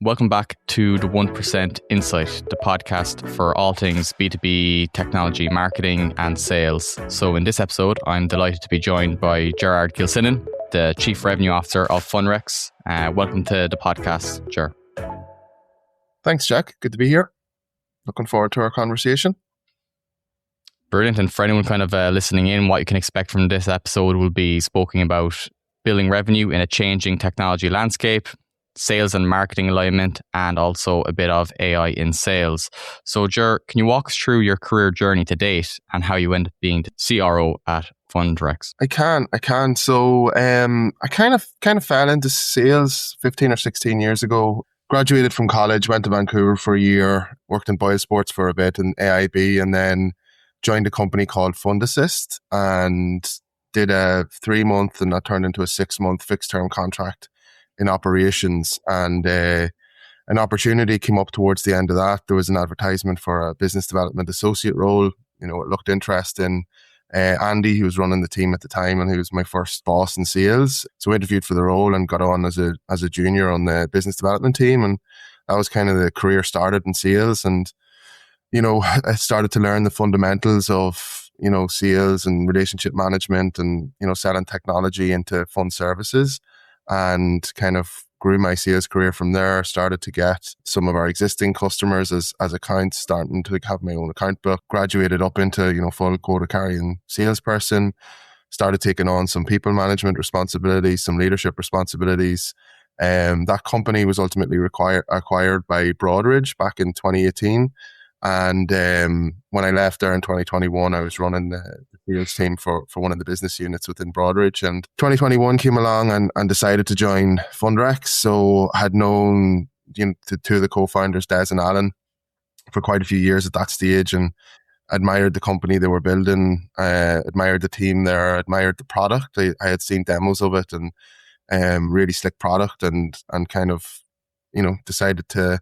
Welcome back to the 1% Insight, the podcast for all things B2B, technology, marketing and sales. So in this episode, I'm delighted to be joined by Gerard Gilsenan, the Chief Revenue Officer of Fundrex. Welcome to the podcast, Ger. Thanks, Jack. Good to be here. Looking forward to our conversation. Brilliant. And for anyone kind of listening in, what you can expect from this episode will be speaking about building revenue in a changing technology landscape, sales and marketing alignment, and also a bit of AI in sales. So, Ger, can you walk us through your career journey to date and how you ended up being the CRO at Fundrex? I can. So, I kind of fell into sales 15 or 16 years ago. Graduated from college, went to Vancouver for a year, worked in Boyle Sports for a bit in AIB, and then joined a company called Fund Assist and did a 3-month, and that turned into a 6-month fixed term contract in operations. And an opportunity came up towards the end of that. There was an advertisement for a business development associate role. You know, it looked interesting. Andy, who was running the team at the time, and he was my first boss in sales. So I interviewed for the role and got on as a junior on the business development team. And that was kind of the career started in sales. And, you know, I started to learn the fundamentals of, you know, sales and relationship management and, you know, selling technology into fund services, and kind of grew my sales career from there. Started to get some of our existing customers as accounts, starting to have my own account book. Graduated up into, you know, full quota carrying salesperson. Started taking on some people management responsibilities, some leadership responsibilities. That company was ultimately acquired by Broadridge back in 2018. And when I left there in 2021, I was running the sales team for one of the business units within Broadridge. And 2021 came along and decided to join Fundrex. So I had known, you know, two of the co-founders, Des and Alan, for quite a few years at that stage, and admired the company they were building, admired the team there, admired the product. I had seen demos of it, and really slick product, and kind of, you know, decided to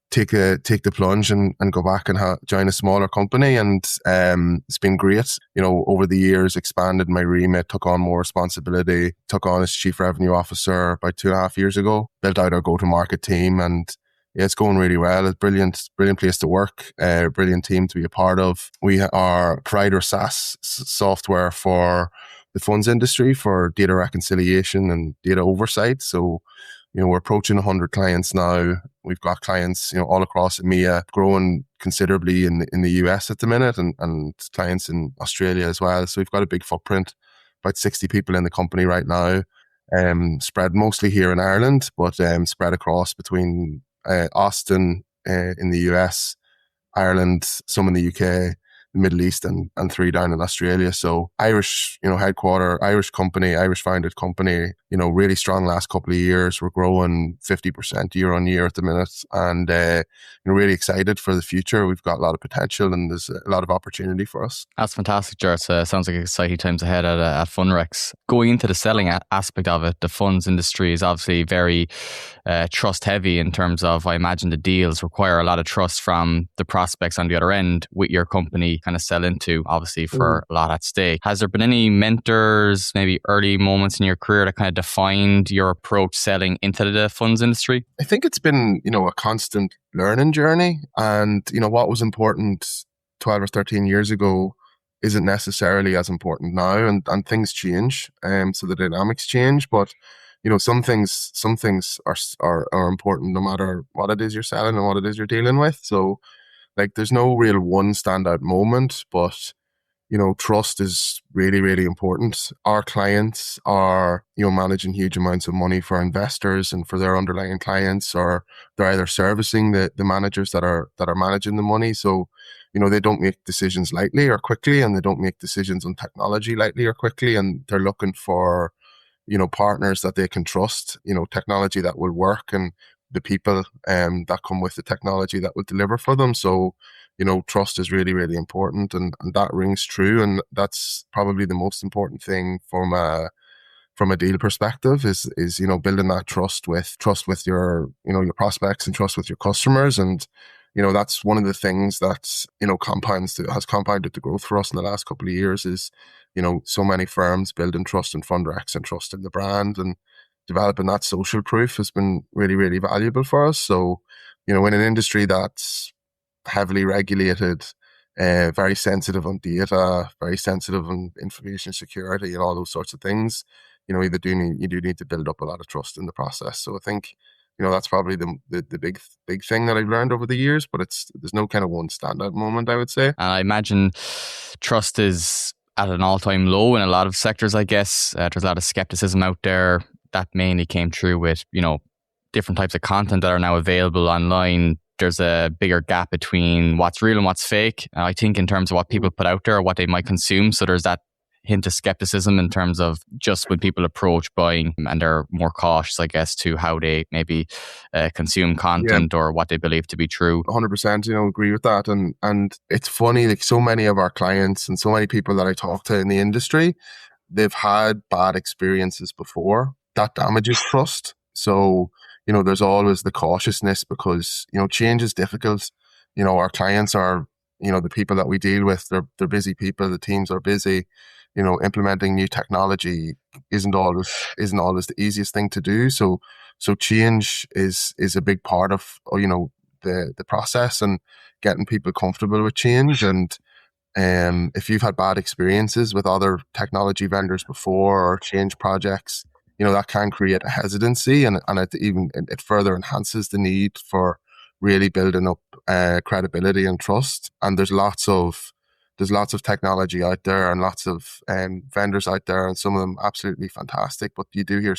take the plunge and go back and join a smaller company. And it's been great. You know, over the years, expanded my remit, took on more responsibility, took on as Chief Revenue Officer about 2.5 years ago, built out our go-to-market team, and yeah, it's going really well. It's brilliant place to work, brilliant team to be a part of. We are provider SaaS software for the funds industry for data reconciliation and data oversight. So, you know, we're approaching 100 clients now. We've got clients, you know, all across EMEA, growing considerably in the US at the minute, and clients in Australia as well. So we've got a big footprint, about 60 people in the company right now, spread mostly here in Ireland, but spread across between Austin in the US, Ireland, some in the UK, the Middle East, and 3 down in Australia. So Irish, you know, headquarter, Irish company, Irish founded company, you know, really strong last couple of years. We're growing 50% year on year at the minute, and you know, really excited for the future. We've got a lot of potential, and there's a lot of opportunity for us. That's fantastic, Jared. Sounds like exciting times ahead at Fundrex. Going into the selling aspect of it, the funds industry is obviously very trust heavy in terms of, I imagine the deals require a lot of trust from the prospects on the other end with your company kind of sell into, obviously, for a lot at stake. Has there been any mentors, maybe early moments in your career that kind of defined your approach selling into the funds industry? I think it's been, you know, a constant learning journey. And, you know, what was important 12 or 13 years ago isn't necessarily as important now, and things change. So the dynamics change, but, you know, some things are important no matter what it is you're selling and what it is you're dealing with. So, like, there's no real one standout moment, but, you know, trust is really, really important. Our clients are, you know, managing huge amounts of money for investors and for their underlying clients, or they're either servicing the managers that are managing the money. So, you know, they don't make decisions lightly or quickly, and they don't make decisions on technology lightly or quickly, and they're looking for, you know, partners that they can trust, you know, technology that will work, and the people that come with the technology that will deliver for them. So, you know, trust is really, really important, and that rings true. And that's probably the most important thing from a deal perspective is, you know, building that trust with your, you know, your prospects and trust with your customers. And, you know, that's one of the things that, you know, has compounded the growth for us in the last couple of years is, you know, so many firms building trust in Fundrex and trust in the brand. And, developing that social proof has been really, really valuable for us. So, in an industry that's heavily regulated, very sensitive on data, very sensitive on information security and all those sorts of things, you do need to build up a lot of trust in the process. So I think, that's probably the big thing that I've learned over the years, but there's no kind of one standout moment, I would say. And I imagine trust is at an all-time low in a lot of sectors, I guess. There's a lot of skepticism out there that mainly came through with, different types of content that are now available online. There's a bigger gap between what's real and what's fake, I think, in terms of what people put out there or what they might consume. So there's that hint of skepticism in terms of just when people approach buying, and they're more cautious, I guess, to how they maybe consume content or what they believe to be true. 100%, agree with that. And it's funny, like so many of our clients and so many people that I talk to in the industry, they've had bad experiences before. That damages trust. So, there's always the cautiousness because, change is difficult. Our clients are, the people that we deal with, they're busy people, the teams are busy. Implementing new technology isn't always the easiest thing to do. So change is a big part of, the process and getting people comfortable with change. And if you've had bad experiences with other technology vendors before or change projects, that can create a hesitancy, and it further enhances the need for really building up credibility and trust. And there's lots of technology out there and lots of vendors out there, and some of them absolutely fantastic. But you do hear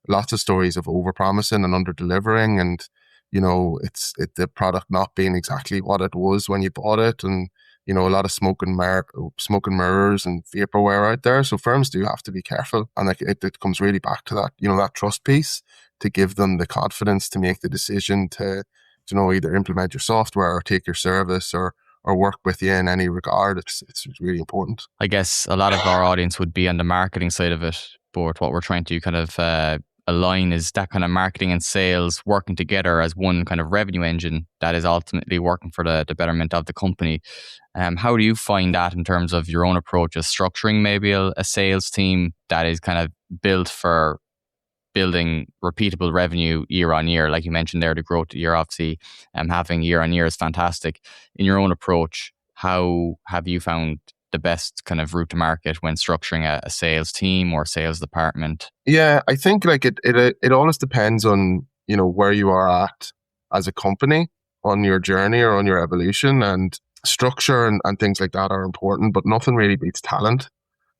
lots of stories of overpromising and under-delivering, and the product not being exactly what it was when you bought it, and a lot of smoke and mirrors and vaporware out there. So firms do have to be careful, and it comes really back to that, that trust piece, to give them the confidence to make the decision to either implement your software or take your service or work with you in any regard. It's really important. I guess a lot of our audience would be on the marketing side of it, but what we're trying to kind of align is that kind of marketing and sales working together as one kind of revenue engine that is ultimately working for the betterment of the company. How do you find that in terms of your own approach of structuring maybe a sales team that is kind of built for building repeatable revenue year on year? Like you mentioned there, the growth year, obviously, having year on year is fantastic. In your own approach, how have you found the best kind of route to market when structuring a sales team or sales department? Yeah, I think like it always depends on, where you are at as a company on your journey or on your evolution, and structure and things like that are important, but nothing really beats talent.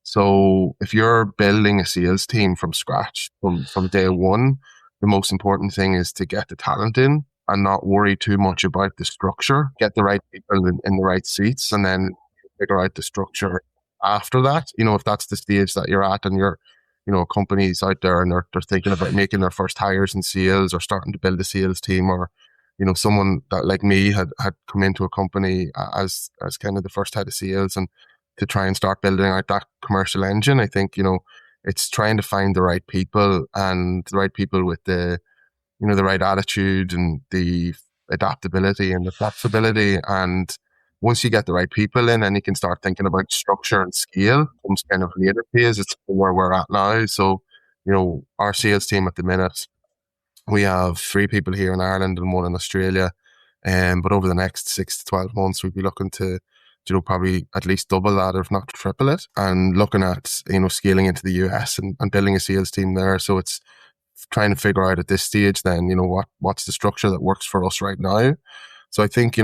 So if you're building a sales team from scratch, from day one, the most important thing is to get the talent in and not worry too much about the structure. Get the right people in the right seats, and then figure out the structure after that. If that's the stage that you're at, and you're, companies out there and they're thinking about making their first hires in sales or starting to build a sales team, or someone that like me had come into a company as kind of the first head of sales, and to try and start building out that commercial engine. I think, it's trying to find the right people, and the right people with the right attitude and the adaptability and the flexibility. And once you get the right people in, and you can start thinking about structure and scale, comes kind of later phase. It's where we're at now. So, our sales team at the minute, we have 3 people here in Ireland and 1 in Australia. But over the next 6 to 12 months, we'd be looking to, probably at least double that, if not triple it, and looking at, scaling into the US and building a sales team there. So it's trying to figure out at this stage then, what's the structure that works for us right now. So I think,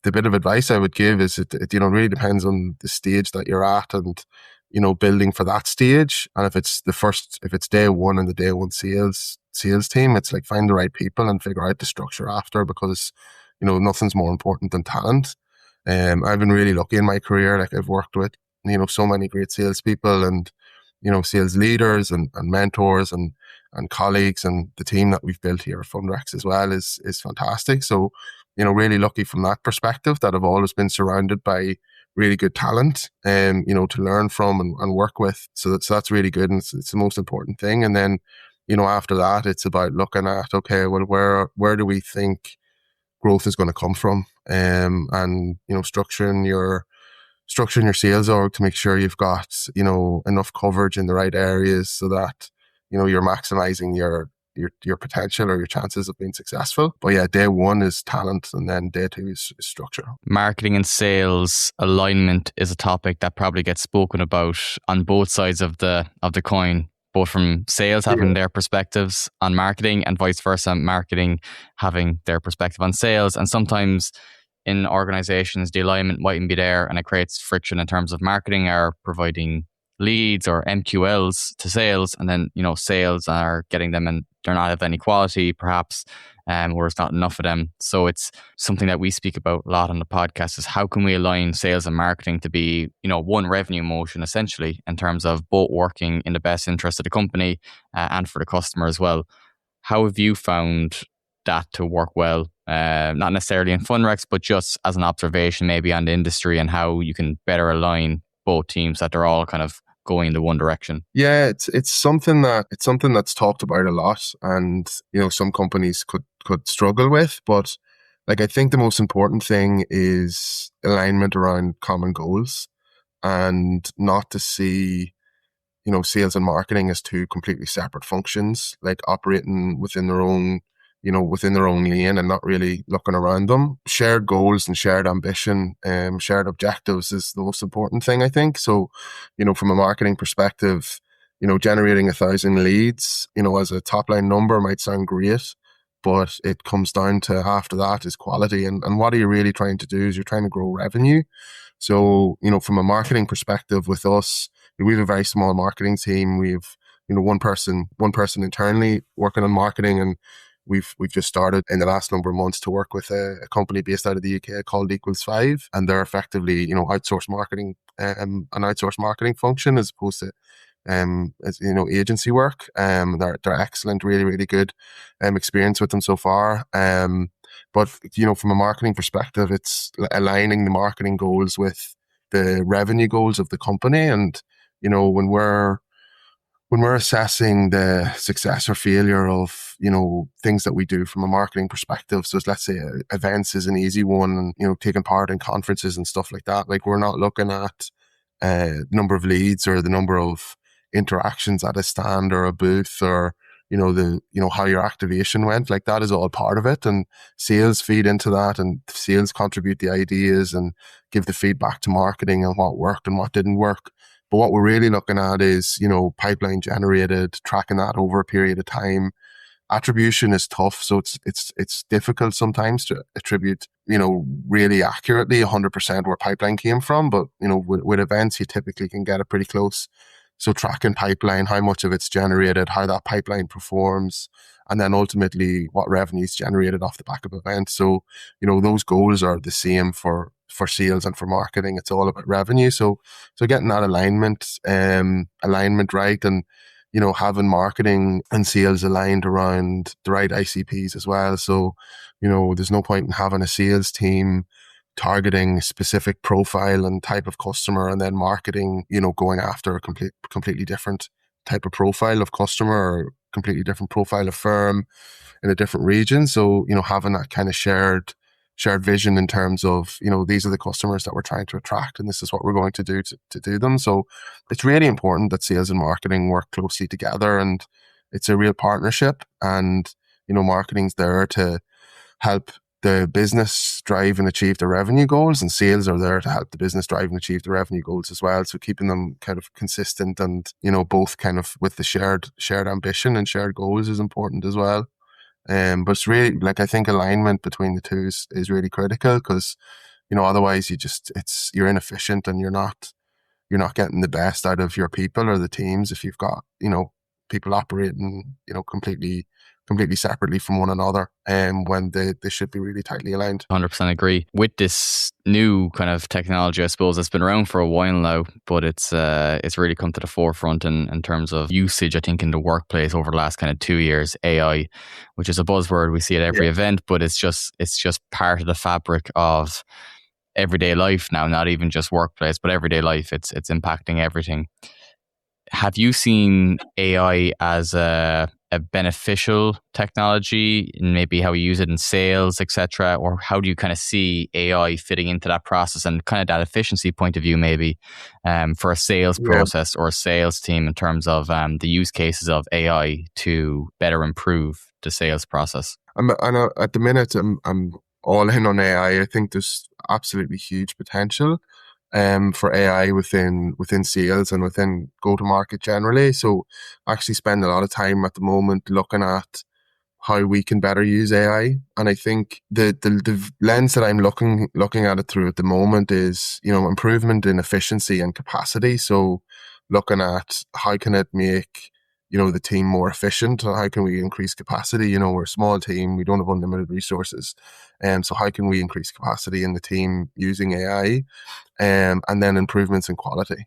the bit of advice I would give is it really depends on the stage that you're at, and, building for that stage. And if it's day one and the day one sales team, it's like find the right people and figure out the structure after, because, nothing's more important than talent. I've been really lucky in my career. Like I've worked with, so many great salespeople and, sales leaders and mentors and colleagues, and the team that we've built here at Fundrex as well is fantastic. So, really lucky from that perspective that I've always been surrounded by really good talent, to learn from and work with. So that's really good, and it's the most important thing. And then, after that, it's about looking at, okay, well, where do we think growth is going to come from, and structuring your sales org to make sure you've got enough coverage in the right areas, so that you're maximizing your potential or your chances of being successful. But yeah, day one is talent, and then day two is structure. Marketing and sales alignment is a topic that probably gets spoken about on both sides of the coin, both from sales having their perspectives on marketing and vice versa, marketing having their perspective on sales. And sometimes in organizations, the alignment mightn't be there, and it creates friction in terms of marketing are providing leads or MQLs to sales, and then sales are getting them and they're not of any quality perhaps, or it's not enough of them. So it's something that we speak about a lot on the podcast, is how can we align sales and marketing to be one revenue motion essentially, in terms of both working in the best interest of the company and for the customer as well. How have you found that to work well? Not necessarily in Funrex, but just as an observation maybe on the industry, and how you can better align both teams, that they're all kind of going in one direction. Yeah, it's something that's talked about a lot, and some companies could struggle with, but like I think the most important thing is alignment around common goals, and not to see sales and marketing as two completely separate functions, like operating within their own lane and not really looking around them. Shared goals and shared ambition, shared objectives is the most important thing, I think. So, from a marketing perspective, generating 1,000 leads, as a top line number might sound great, but it comes down to after that is quality. And what are you really trying to do is you're trying to grow revenue. So, from a marketing perspective with us, we have a very small marketing team. We've, one person internally working on marketing, and we've just started in the last number of months to work with a company based out of the UK called Equals 5, and they're effectively, outsourced marketing, an outsourced marketing function as opposed to, agency work. They're excellent, really, really good, experience with them so far. But from a marketing perspective, it's aligning the marketing goals with the revenue goals of the company. And, when we're assessing the success or failure of, things that we do from a marketing perspective, so let's say events is an easy one, and, taking part in conferences and stuff like that, like we're not looking at number of leads or the number of interactions at a stand or a booth, or, how your activation went. Like that is all part of it, and sales feed into that, and sales contribute the ideas and give the feedback to marketing on what worked and what didn't work. But what we're really looking at is, pipeline generated, tracking that over a period of time. Attribution is tough, so it's difficult sometimes to attribute, really accurately 100% where pipeline came from. But, with events, you typically can get it pretty close. So tracking pipeline, how much of it's generated, how that pipeline performs, and then ultimately what revenue is generated off the back of events. So, those goals are the same for sales and for marketing. It's all about revenue. So getting that alignment right, and, having marketing and sales aligned around the right ICPs as well. So, there's no point in having a sales team targeting specific profile and type of customer, and then marketing, going after a completely different type of profile of customer, or completely different profile of firm in a different region. So, having that kind of shared vision in terms of, these are the customers that we're trying to attract, and this is what we're going to do to do them. So it's really important that sales and marketing work closely together, and it's a real partnership. And, marketing's there to help the business drive and achieve the revenue goals, and sales are there to help the business drive and achieve the revenue goals as well. So keeping them kind of consistent and, both kind of with the shared ambition and shared goals is important as well. But it's really, like, I think alignment between the two is really critical, because, otherwise you're inefficient, and you're not getting the best out of your people or the teams if you've got, people operating, completely separately from one another, when they should be really tightly aligned. 100% agree. With this new kind of technology, I suppose it's been around for a while now, but it's really come to the forefront in terms of usage, I think, in the workplace over the last kind of 2 years. AI, which is a buzzword, we see at every event, but it's just part of the fabric of everyday life now, not even just workplace, but everyday life. It's impacting everything. Have you seen AI as a a beneficial technology and maybe how you use it in sales, etc.? Or how do you kind of see AI fitting into that process and kind of that efficiency point of view, maybe for a sales Yeah. process or a sales team in terms of the use cases of AI to better improve the sales process? At the minute, I'm all in on AI. I think there's absolutely huge potential for AI within sales and within go-to-market generally. So I actually spend a lot of time at the moment looking at how we can better use AI. And I think the lens that I'm looking at it through at the moment is, improvement in efficiency and capacity. So looking at how can it make, the team more efficient? How can we increase capacity? We're a small team, we don't have unlimited resources. So how can we increase capacity in the team using AI? And then improvements in quality.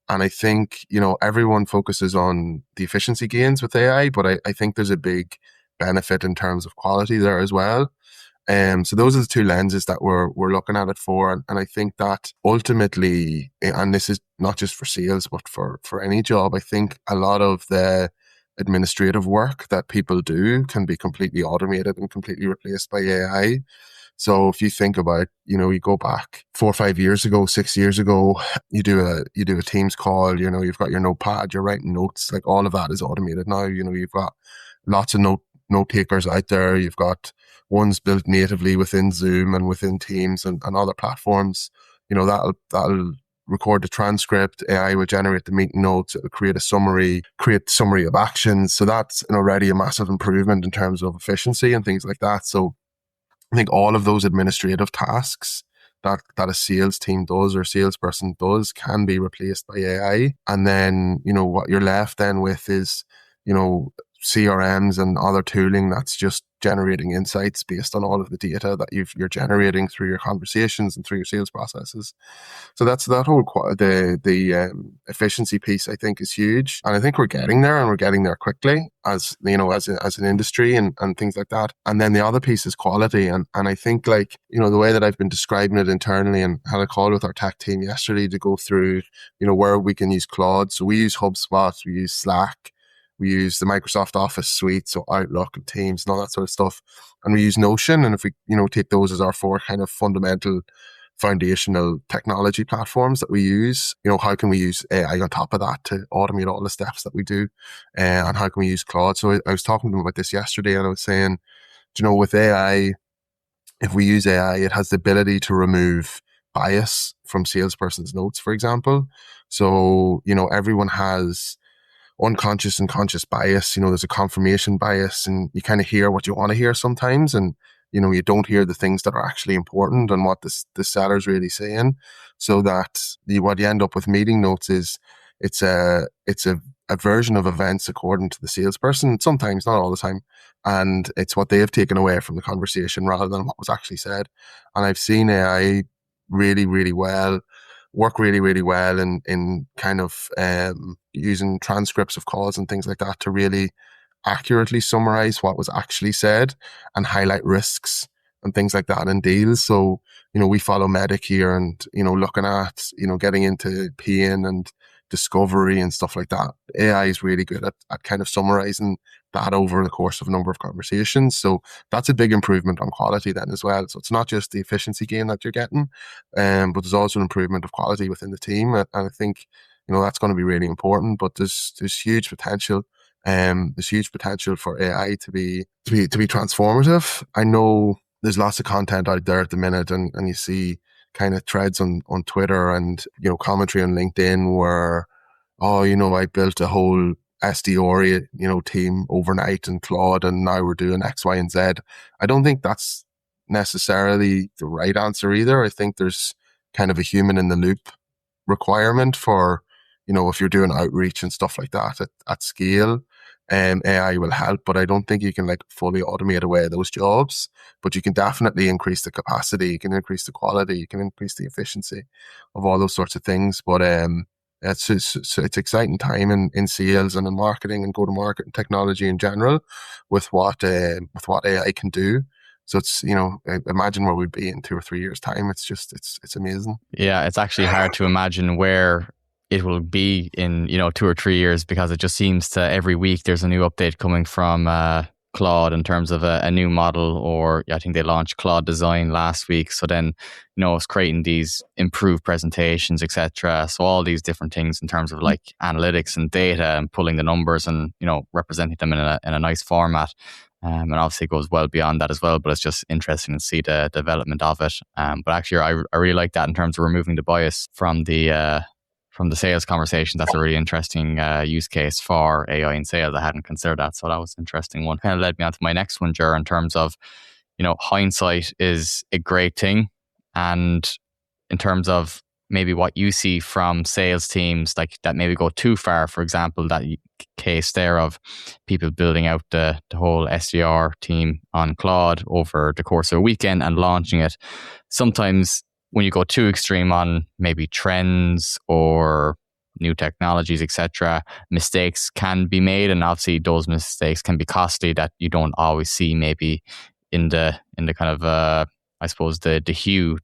And I think, everyone focuses on the efficiency gains with AI, but I think there's a big benefit in terms of quality there as well. So those are the two lenses that we're looking at it for. And I think that ultimately, and this is not just for sales, but for any job, I think a lot of the administrative work that people do can be completely automated and completely replaced by AI. So if you think about, you go back 4 or 5 years ago, 6 years ago, you do a Teams call, you've got your notepad, you're writing notes, like all of that is automated now. You've got lots of note takers out there. You've got ones built natively within Zoom and within Teams and other platforms. That'll record the transcript. AI will generate the meeting notes. It'll create summary of actions. So that's already a massive improvement in terms of efficiency and things like that. So I think all of those administrative tasks that a sales team does or a salesperson does can be replaced by AI. And then, what you're left then with is, CRMs and other tooling that's just generating insights based on all of the data that you're generating through your conversations and through your sales processes. So that's that whole the efficiency piece. I think is huge, and I think we're getting there, and we're getting there quickly as an industry and things like that. And then the other piece is quality, and I think the way that I've been describing it internally, and had a call with our tech team yesterday to go through where we can use Claude. So we use HubSpot, we use Slack. We use the Microsoft Office suite, so Outlook and Teams and all that sort of stuff. And we use Notion. And if we, take those as our 4 kind of fundamental foundational technology platforms that we use, how can we use AI on top of that to automate all the steps that we do? And how can we use Claude? So I was talking to them about this yesterday, and I was saying, with AI, if we use AI, it has the ability to remove bias from salesperson's notes, for example. So, everyone has unconscious and conscious bias. There's a confirmation bias, and you kind of hear what you want to hear sometimes, and you don't hear the things that are actually important and what the seller's really saying. So that what you end up with meeting notes is it's a version of events according to the salesperson, sometimes, not all the time, and it's what they have taken away from the conversation rather than what was actually said. And I've seen AI really, really well work really, really well in kind of using transcripts of calls and things like that to really accurately summarize what was actually said and highlight risks and things like that in deals. So, we follow Medic here, and, looking at, getting into pain and discovery and stuff like that. AI is really good at kind of summarizing that over the course of a number of conversations. So that's a big improvement on quality then as well. So it's not just the efficiency gain that you're getting, but there's also an improvement of quality within the team. And I think, that's going to be really important, but there's huge potential. There's huge potential for AI to be transformative. I know there's lots of content out there at the minute, and you see kind of threads on Twitter and, commentary on LinkedIn where, I built a whole SDR, team overnight in Claude, and now we're doing X, Y, and Z. I don't think that's necessarily the right answer either. I think there's kind of a human in the loop requirement for, if you're doing outreach and stuff like that at scale. AI will help, but I don't think you can fully automate away those jobs. But you can definitely increase the capacity, you can increase the quality, you can increase the efficiency of all those sorts of things. But it's exciting time in sales and in marketing and go to market and technology in general with what AI can do. So it's, imagine where we'd be in 2 or 3 years' time. It's amazing. Yeah, it's actually hard to imagine where it will be in 2 or 3 years, because it just seems to every week there's a new update coming from Claude in terms of a new model, or I think they launched Claude Design last week. So then it's creating these improved presentations, etc. So all these different things in terms of like analytics and data and pulling the numbers and representing them in a nice format. And obviously it goes well beyond that as well, but it's just interesting to see the development of it. But actually, I really like that in terms of removing the bias from the sales conversation. That's a really interesting use case for AI in sales. I hadn't considered that, so that was an interesting one. Kind of led me on to my next one, Ger, in terms of hindsight is a great thing, and in terms of maybe what you see from sales teams like that maybe go too far. For example, that case there of people building out the whole SDR team on Claude over the course of a weekend and launching it. Sometimes when you go too extreme on maybe trends or new technologies, etc., mistakes can be made, and obviously those mistakes can be costly that you don't always see maybe in the kind of I suppose the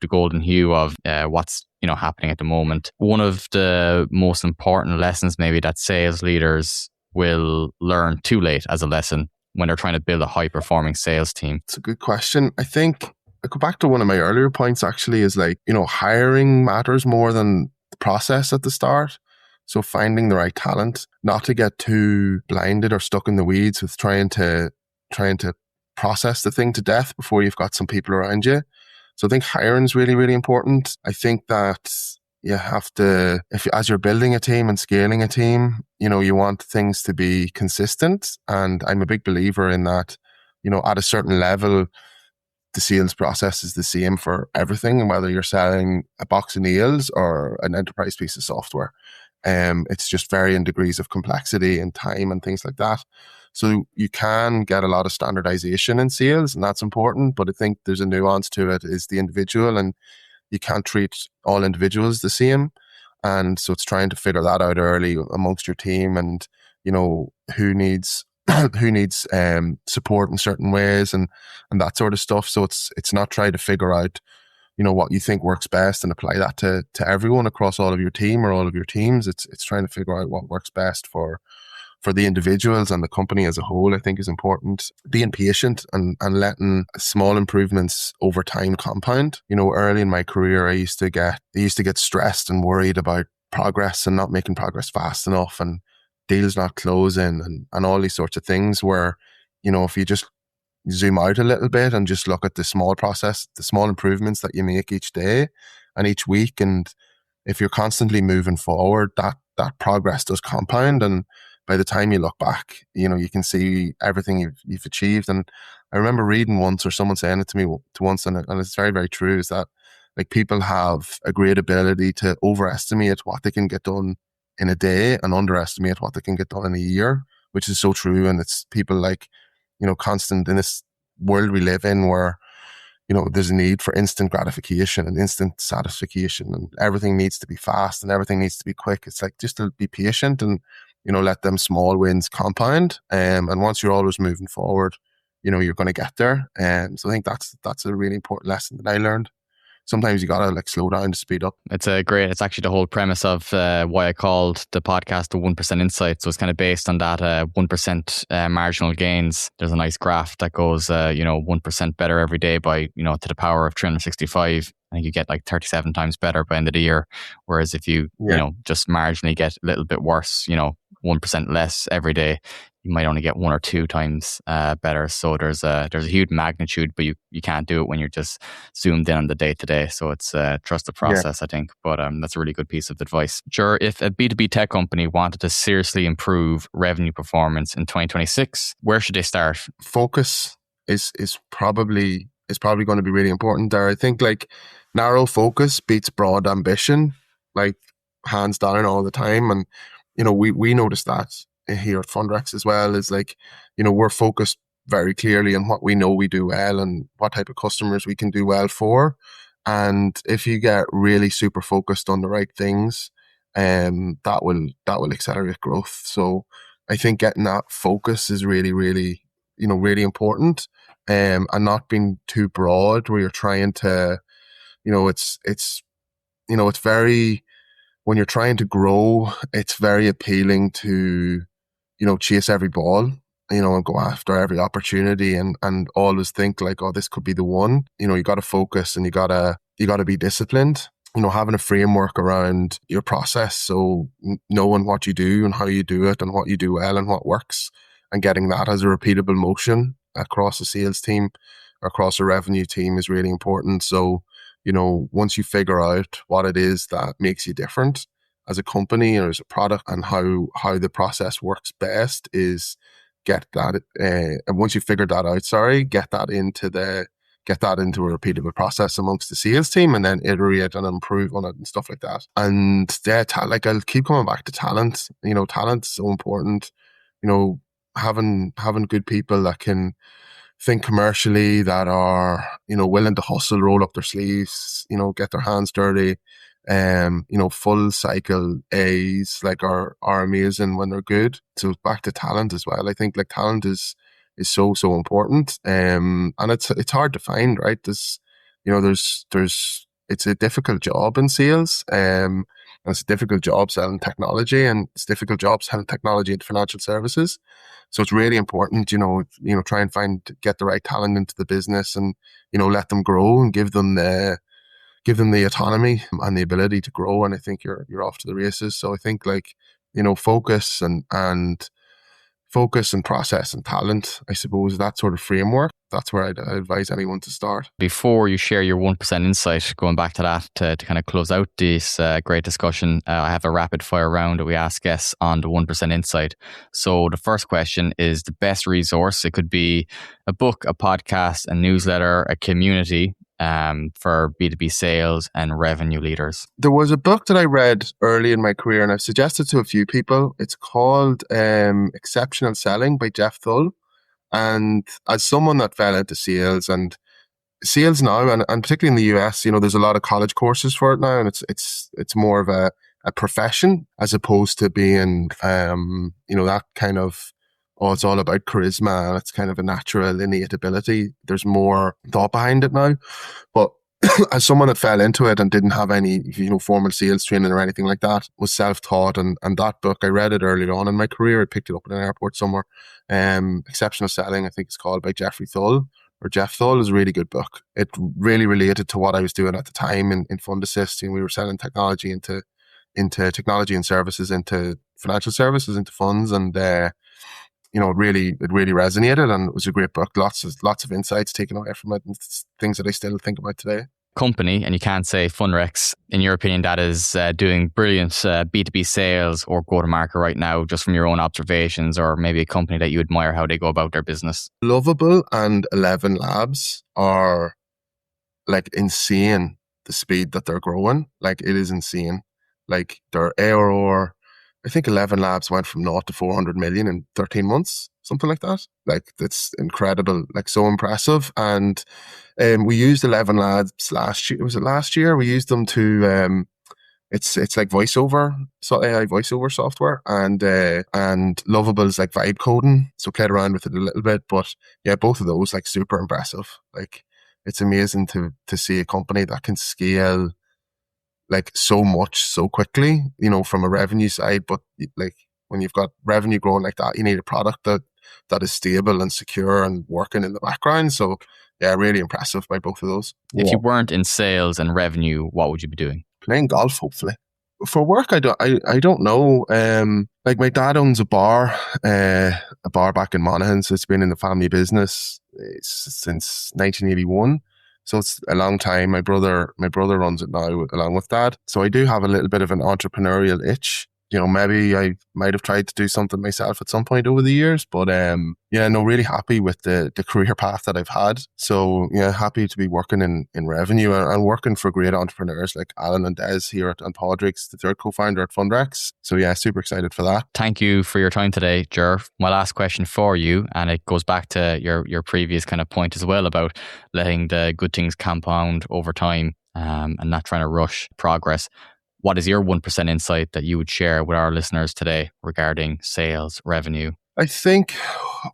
golden hue of what's happening at the moment. One of the most important lessons maybe that sales leaders will learn too late as a lesson when they're trying to build a high performing sales team. It's a good question. I think I go back to one of my earlier points actually, is like, hiring matters more than the process at the start. So finding the right talent, not to get too blinded or stuck in the weeds with trying to process the thing to death before you've got some people around you. So I think hiring is really, really important. I think that you have to, as you're building a team and scaling a team, you want things to be consistent. And I'm a big believer in that, at a certain level, the sales process is the same for everything, and whether you're selling a box of nails or an enterprise piece of software. It's just varying degrees of complexity and time and things like that. So you can get a lot of standardization in sales, and that's important. But I think there's a nuance to it, is the individual, and you can't treat all individuals the same. And so it's trying to figure that out early amongst your team, and who needs support in certain ways and that sort of stuff. So it's not trying to figure out what you think works best and apply that to everyone across all of your team or all of your teams. It's trying to figure out what works best for the individuals and the company as a whole. I think is important. Being patient and letting small improvements over time compound. Early in my career, I used to get stressed and worried about progress and not making progress fast enough, and deals not closing, and all these sorts of things where, if you just zoom out a little bit and just look at the small process, the small improvements that you make each day and each week, and if you're constantly moving forward, that progress does compound, and by the time you look back, you can see everything you've achieved. And I remember reading once, or someone saying it to me once, and it's very, very true, is that like people have a great ability to overestimate what they can get done in a day and underestimate what they can get done in a year, which is so true. And it's people like, constant in this world we live in where, there's a need for instant gratification and instant satisfaction, and everything needs to be fast and everything needs to be quick. It's like, just to be patient and, let them small wins compound. And once you're always moving forward, you're going to get there. So I think that's a really important lesson that I learned. Sometimes you gotta slow down to speed up. It's it's actually the whole premise of why I called the podcast the 1% Insight. So it's kind of based on that 1% marginal gains. There's a nice graph that goes 1% better every day by to the power of 365. I think you get 37 times better by the end of the year. Whereas if you just marginally get a little bit worse, 1% less every day, you might only get 1 or 2 times better. So there's a huge magnitude, but you can't do it when you're just zoomed in on the day to day. So it's trust the process, I think. But that's a really good piece of advice. Sure, if a B2B tech company wanted to seriously improve revenue performance in 2026, where should they start? Focus is probably going to be really important there. I think narrow focus beats broad ambition, hands down all the time. And we noticed that here at Fundrex as well, is we're focused very clearly on what we know we do well and what type of customers we can do well for. And if you get really super focused on the right things, that will accelerate growth. So I think getting that focus is really, really, really important, and not being too broad where you're trying to, it's very when you're trying to grow, it's very appealing to, chase every ball, and go after every opportunity and always think like, oh, this could be the one. You got to focus and you got to be disciplined. Having a framework around your process. So knowing what you do and how you do it and what you do well and what works, and getting that as a repeatable motion across a sales team, across a revenue team is really important. So, once you figure out what it is that makes you different as a company or as a product, and how the process works best, is get that. And once you figure that out, get that into a repeatable process amongst the sales team, and then iterate and improve on it and stuff like that. And yeah, I'll keep coming back to talent. Talent's so important. Having good people that can think commercially, that are, willing to hustle, roll up their sleeves, get their hands dirty. Full cycle A's are amazing when they're good. So back to talent as well. I think talent is so important. And it's hard to find, right? There's it's a difficult job in sales. And it's a difficult job selling technology, and it's a difficult job selling technology into financial services. So it's really important, try and get the right talent into the business, and, let them grow and give them the autonomy and the ability to grow. And I think you're off to the races. So I think focus and process and talent, I suppose, that sort of framework, that's where I'd advise anyone to start. Before you share your 1% insight, going back to that to kind of close out this great discussion, I have a rapid fire round that we ask guests on the 1% insight. So the first question is the best resource. It could be a book, a podcast, a newsletter, a community for B2B sales and revenue leaders. There was a book that I read early in my career, and I've suggested to a few people. It's called Exceptional Selling by Jeff Thull. And as someone that fell into sales now, and particularly in the US, there's a lot of college courses for it now, and it's more of a profession, as opposed to being that kind of, it's all about charisma and it's kind of a natural innate ability. There's more thought behind it now. But as someone that fell into it and didn't have any, formal sales training or anything like that, was self-taught, and that book, I read it early on in my career. I picked it up in an airport somewhere. Exceptional Selling, I think it's called, by Jeff Thull. Is a really good book. It really related to what I was doing at the time in Fund Assist. We were selling technology into technology and services, into financial services, into funds, and it really resonated, and it was a great book. Lots of insights taken away from it, and things that I still think about today. Company, and you can't say Funrex, in your opinion, that is doing brilliant B2B sales or go-to-market right now, just from your own observations, or maybe a company that you admire how they go about their business? Lovable and 11 Labs are insane, the speed that they're growing. It is insane. Their ARR, I think 11 Labs went from 0 to 400 million in 13 months, something like that. That's incredible, so impressive. And we used 11 Labs last year. Was it last year? We used them to, it's like voiceover, so AI voiceover software, and Lovable's vibe coding. So played around with it a little bit, but yeah, both of those super impressive. It's amazing to see a company that can scale so much so quickly, from a revenue side. But when you've got revenue growing like that, you need a product that is stable and secure and working in the background. So yeah, really impressive by both of those. If you weren't in sales and revenue, what would you be doing? Playing golf, hopefully. For work, I don't know. My dad owns a bar back in Monaghan, so it's been in the family business since 1981. So it's a long time. My brother runs it now along with Dad. So I do have a little bit of an entrepreneurial itch. Maybe I might have tried to do something myself at some point over the years, but really happy with the career path that I've had. So yeah, happy to be working in revenue and working for great entrepreneurs like Alan and Des here at Podrix, the third co-founder at Funrex. So yeah, super excited for that. Thank you for your time today, Ger. My last question for you, and it goes back to your previous kind of point as well about letting the good things compound over time and not trying to rush progress. What is your 1% insight that you would share with our listeners today regarding sales, revenue? I think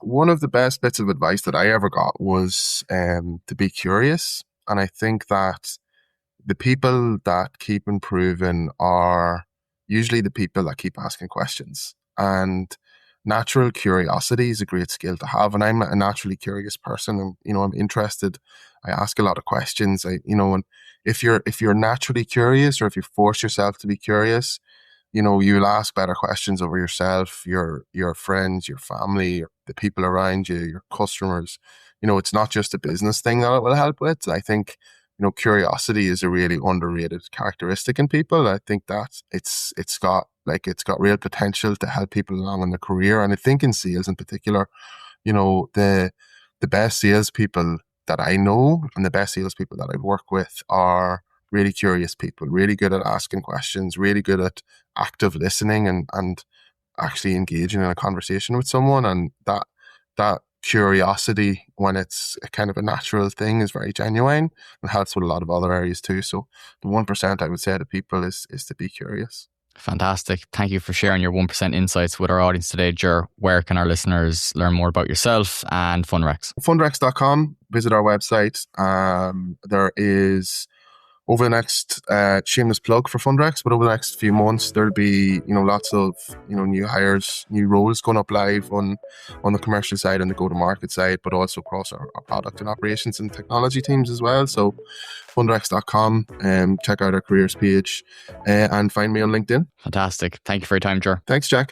one of the best bits of advice that I ever got was to be curious. And I think that the people that keep improving are usually the people that keep asking questions. And natural curiosity is a great skill to have. And I'm a naturally curious person. And, I'm interested. I ask a lot of questions. And if you're naturally curious, or if you force yourself to be curious, you'll ask better questions over yourself, your friends, your family, the people around you, your customers. It's not just a business thing that it will help with. I think, curiosity is a really underrated characteristic in people. I think that it's got real potential to help people along in their career. And I think in sales in particular, the best salespeople that I know and the best salespeople that I've worked with are really curious people, really good at asking questions, really good at active listening and actually engaging in a conversation with someone. And that curiosity, when it's a kind of a natural thing, is very genuine and helps with a lot of other areas too. So the 1% I would say to people is to be curious. Fantastic. Thank you for sharing your 1% insights with our audience today, Ger. Where can our listeners learn more about yourself and Fundrex? Fundrex.com, visit our website. There is, over the next, shameless plug for Fundrex, but over the next few months, there'll be, lots of, new hires, new roles going up live on the commercial side and the go-to-market side, but also across our product and operations and technology teams as well. So Fundrex.com, check out our careers page, and find me on LinkedIn. Fantastic. Thank you for your time, Ger. Thanks, Jack.